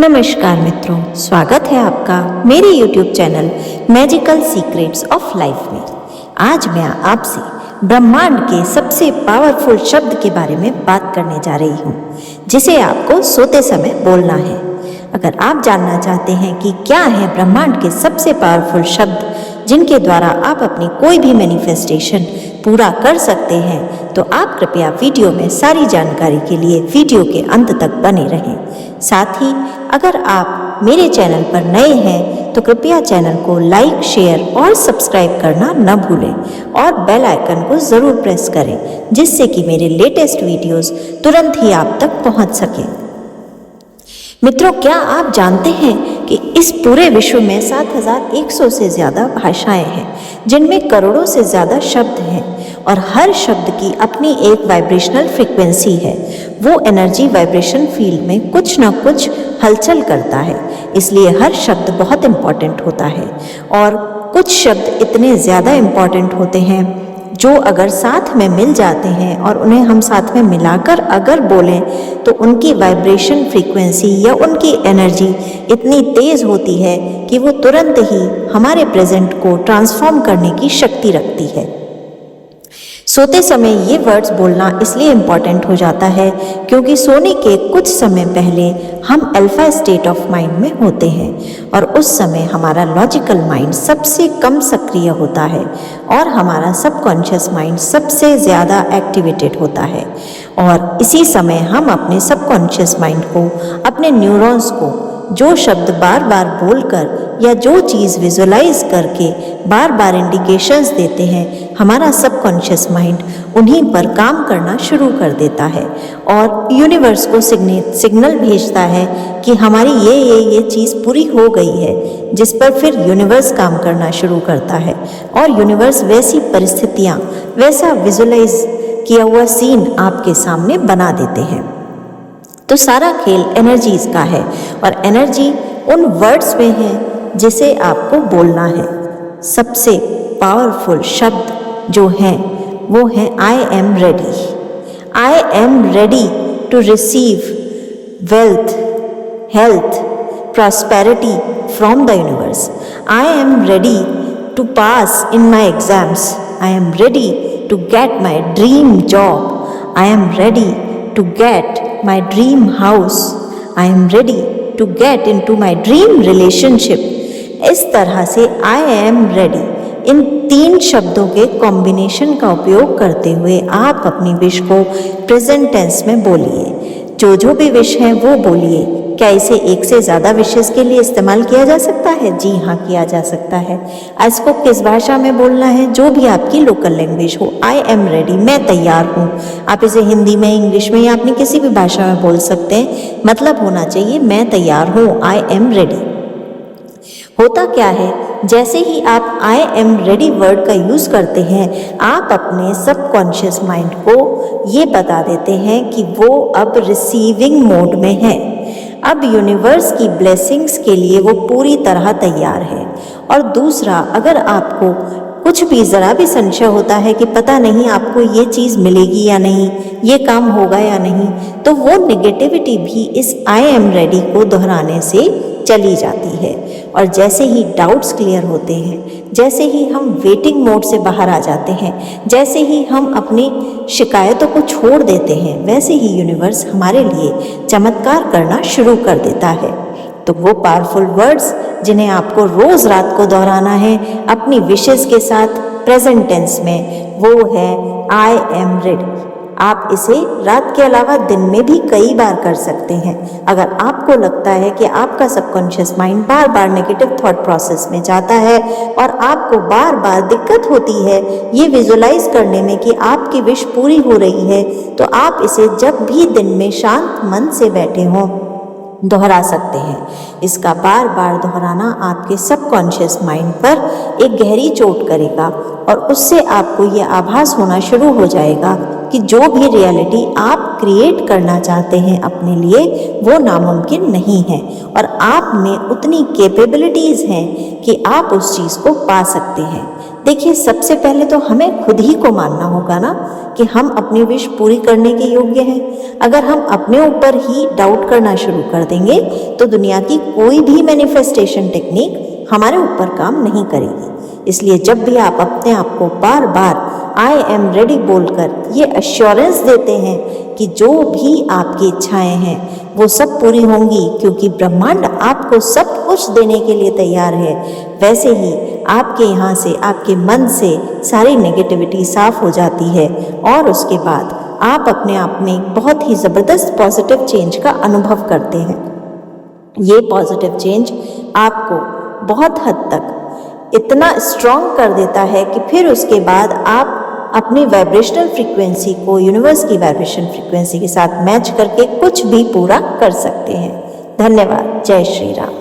नमस्कार मित्रों, स्वागत है आपका मेरे YouTube channel magical secrets of life में। आज मैं आपसे ब्रह्मांड के सबसे पावरफुल शब्द के बारे में बात करने जा रही हूँ, जिसे आपको सोते समय बोलना है। अगर आप जानना चाहते हैं कि क्या है ब्रह्मांड के सबसे पावरफुल शब्द जिनके द्वारा आप अपनी कोई भी मैनिफेस्टेशन पूरा कर सकते हैं, तो आप कृपया वीडियो में सारी जानकारी के लिए वीडियो के अंत तक बने रहें। साथ ही अगर आप मेरे चैनल पर नए हैं तो कृपया चैनल को लाइक, शेयर और सब्सक्राइब करना न भूलें और बेल आइकन को ज़रूर प्रेस करें, जिससे कि मेरे लेटेस्ट वीडियोस तुरंत ही आप तक पहुंच सकें। मित्रों, क्या आप जानते हैं कि इस पूरे विश्व में 7100 से ज़्यादा भाषाएं हैं, जिनमें करोड़ों से ज़्यादा शब्द हैं और हर शब्द की अपनी एक वाइब्रेशनल फ्रीक्वेंसी है। वो एनर्जी वाइब्रेशन फील्ड में कुछ ना कुछ हलचल करता है, इसलिए हर शब्द बहुत इम्पॉर्टेंट होता है। और कुछ शब्द इतने ज़्यादा इम्पॉर्टेंट होते हैं जो अगर साथ में मिल जाते हैं और उन्हें हम साथ में मिलाकर अगर बोलें तो उनकी वाइब्रेशन फ्रीक्वेंसी या उनकी एनर्जी इतनी तेज़ होती है कि वो तुरंत ही हमारे प्रेजेंट को ट्रांसफॉर्म करने की शक्ति रखती है। सोते समय ये वर्ड्स बोलना इसलिए इम्पॉर्टेंट हो जाता है क्योंकि सोने के कुछ समय पहले हम अल्फा स्टेट ऑफ माइंड में होते हैं और उस समय हमारा लॉजिकल माइंड सबसे कम सक्रिय होता है और हमारा सबकॉन्शियस माइंड सबसे ज़्यादा एक्टिवेटेड होता है। और इसी समय हम अपने सबकॉन्शियस माइंड को, अपने न्यूरॉन्स को जो शब्द बार बार बोलकर या जो चीज़ विजुलाइज करके बार बार इंडिकेशंस देते हैं, हमारा सबकॉन्शियस माइंड उन्हीं पर काम करना शुरू कर देता है और यूनिवर्स को सिग्नल भेजता है कि हमारी ये चीज़ पूरी हो गई है, जिस पर फिर यूनिवर्स काम करना शुरू करता है और यूनिवर्स वैसी परिस्थितियाँ, वैसा विजुलाइज किया हुआ सीन आपके सामने बना देते हैं। तो सारा खेल एनर्जीज का है और एनर्जी उन वर्ड्स में है जिसे आपको बोलना है। सबसे पावरफुल शब्द जो हैं वो है I am ready. I am ready to receive wealth, health, prosperity from the universe. I am ready to pass in my exams. I am ready to get my dream job. I am ready to get my dream house. I am ready to get into my dream relationship. इस तरह से I am ready इन 3 शब्दों के combination का उपयोग करते हुए आप अपनी विश को प्रेजेंट टेंस में बोलिए। जो भी विश है वो बोलिए। क्या इसे एक से ज़्यादा विशेष के लिए इस्तेमाल किया जा सकता है? जी हाँ, किया जा सकता है। इसको किस भाषा में बोलना है? जो भी आपकी लोकल लैंग्वेज हो। आई एम रेडी, मैं तैयार हूँ। आप इसे हिंदी में, इंग्लिश में या अपनी किसी भी भाषा में बोल सकते हैं। मतलब होना चाहिए मैं तैयार हूँ, आई एम रेडी। होता क्या है, जैसे ही आप आई एम रेडी वर्ड का यूज़ करते हैं, आप अपने सबकॉन्शियस माइंड को ये बता देते हैं कि वो अब रिसीविंग मोड में है। अब यूनिवर्स की ब्लेसिंग्स के लिए वो पूरी तरह तैयार है। और दूसरा, अगर आपको कुछ भी ज़रा भी संशय होता है कि पता नहीं आपको ये चीज़ मिलेगी या नहीं, ये काम होगा या नहीं, तो वो नेगेटिविटी भी इस आई एम रेडी को दोहराने से चली जाती है। और जैसे ही डाउट्स क्लियर होते हैं, जैसे ही हम वेटिंग मोड से बाहर आ जाते हैं, जैसे ही हम अपनी शिकायतों को छोड़ देते हैं, वैसे ही यूनिवर्स हमारे लिए चमत्कार करना शुरू कर देता है। तो वो पावरफुल वर्ड्स जिन्हें आपको रोज़ रात को दोहराना है अपनी विशेस के साथ प्रेजेंट टेंस में, वो है आई एम रेडी। आप इसे रात के अलावा दिन में भी कई बार कर सकते हैं। अगर आपको लगता है कि आपका सबकॉन्शियस माइंड बार बार नेगेटिव थॉट प्रोसेस में जाता है और आपको बार बार दिक्कत होती है ये विजुलाइज करने में कि आपकी विश पूरी हो रही है, तो आप इसे जब भी दिन में शांत मन से बैठे हों दोहरा सकते हैं। इसका बार बार दोहराना आपके सबकॉन्शियस माइंड पर एक गहरी चोट करेगा और उससे आपको ये आभास होना शुरू हो जाएगा कि जो भी रियलिटी आप क्रिएट करना चाहते हैं अपने लिए, वो नामुमकिन नहीं है और आप में उतनी कैपेबिलिटीज़ हैं कि आप उस चीज़ को पा सकते हैं। देखिए, सबसे पहले तो हमें खुद ही को मानना होगा ना कि हम अपनी विश पूरी करने के योग्य हैं। अगर हम अपने ऊपर ही डाउट करना शुरू कर देंगे तो दुनिया की कोई भी मैनिफेस्टेशन टेक्निक हमारे ऊपर काम नहीं करेगी। इसलिए जब भी आप अपने आप को बार बार आई एम रेडी बोलकर ये एश्योरेंस देते हैं कि जो भी आपकी इच्छाएं हैं वो सब पूरी होंगी, क्योंकि ब्रह्मांड आपको सब कुछ देने के लिए तैयार है, वैसे ही आपके यहाँ से, आपके मन से सारी नेगेटिविटी साफ हो जाती है और उसके बाद आप अपने आप में बहुत ही ज़बरदस्त पॉजिटिव चेंज का अनुभव करते हैं। ये पॉजिटिव चेंज आपको बहुत हद तक इतना स्ट्रॉन्ग कर देता है कि फिर उसके बाद आप अपनी वाइब्रेशनल फ्रीक्वेंसी को यूनिवर्स की वाइब्रेशन फ्रीक्वेंसी के साथ मैच करके कुछ भी पूरा कर सकते हैं। धन्यवाद। जय श्री राम।